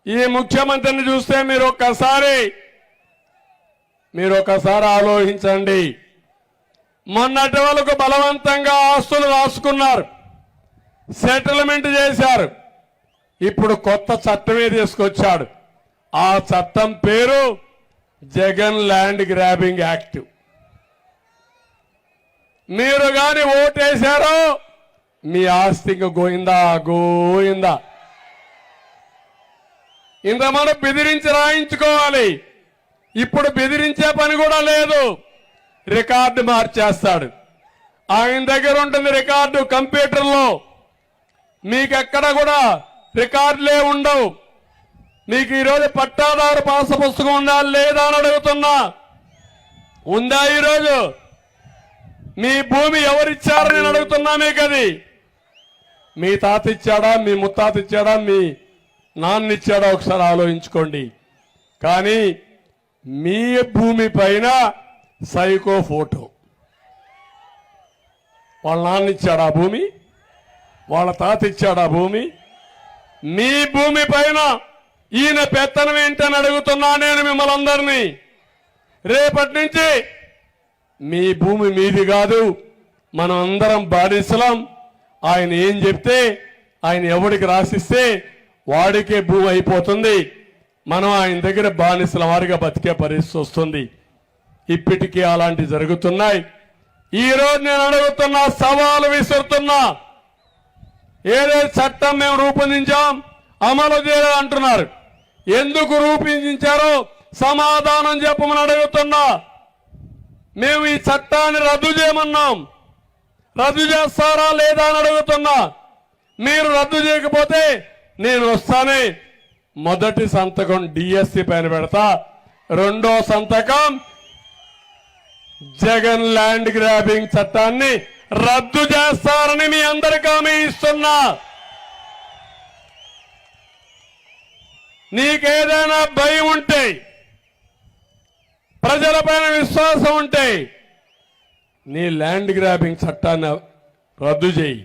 ఈ ముఖ్యమంత్రిని చూస్తే మీరు ఒక్కసారి ఆలోచించండి. మొన్నటి వరకు బలవంతంగా ఆస్తులు రాసుకున్నారు, సెటిల్మెంట్ చేశారు. ఇప్పుడు కొత్త చట్టమే తీసుకొచ్చాడు. ఆ చట్టం పేరు జగన్ ల్యాండ్ గ్రాబింగ్ యాక్ట్. మీరు గాని ఓటేశారో మీ ఆస్తి ఇంక గోయిందా. ఇంత మనం బెదిరించి రాయించుకోవాలి. ఇప్పుడు బెదిరించే పని కూడా లేదు. రికార్డు మార్చేస్తాడు. ఆయన దగ్గర ఉంటుంది రికార్డు కంప్యూటర్లో. మీకెక్కడ కూడా రికార్డులే ఉండవు. మీకు ఈరోజు పట్టాదారు పాస పుస్తకం ఉండాలి లేదా అని అడుగుతున్నా. ఉందా ఈరోజు? మీ భూమి ఎవరిచ్చారని నేను అడుగుతున్నా. మీకు అది మీ తాత ఇచ్చాడా, మీ ముత్తాత ఇచ్చాడా, మీ నాన్న ఇచ్చాడా? ఒకసారి ఆలోచించుకోండి. కానీ మీ భూమి పైన సైకో ఫోటో. వాళ్ళ నాన్న ఇచ్చాడా భూమి? వాళ్ళ తాత ఇచ్చాడా భూమి? మీ భూమి పైన ఈయన పెత్తనం ఏంటని అడుగుతున్నా నేను మిమ్మల్ని అందరినీ. రేపటి నుంచి మీ భూమి మీది కాదు, మనం అందరం బానిసలం. ఆయన ఏం చెప్తే, ఆయన ఎవడికి రాసిస్తే వాడికే భూమి అయిపోతుంది. మనం ఆయన దగ్గర బానిసల వారిగా బతికే పరిస్థితి వస్తుంది. ఇప్పటికీ అలాంటివి జరుగుతున్నాయి. ఈరోజు నేను అడుగుతున్నా, సవాలు విసురుతున్నా. ఏదైతే చట్టం మేము రూపొందించాం అమలు చేయాలి అంటున్నారు. ఎందుకు రూపొందించారో సమాధానం చెప్పమని అడుగుతున్నా. మేము ఈ చట్టాన్ని రద్దు చేయమన్నాం. రద్దు చేస్తారా లేదా అని అడుగుతున్నా. మీరు రద్దు చేయకపోతే నేను వస్తానే మొదటి సంతకం డిఎస్సి పైన పెడతా, రెండో సంతకం జగన్ ల్యాండ్ గ్రాబింగ్ చట్టాన్ని రద్దు చేస్తారని మీ అందరికీ హామీ ఇస్తున్నా. నీకేదైనా భయం ఉంటే, ప్రజలపైన విశ్వాసం ఉంటే నీ ల్యాండ్ గ్రాబింగ్ చట్టాన్ని రద్దు చేయి.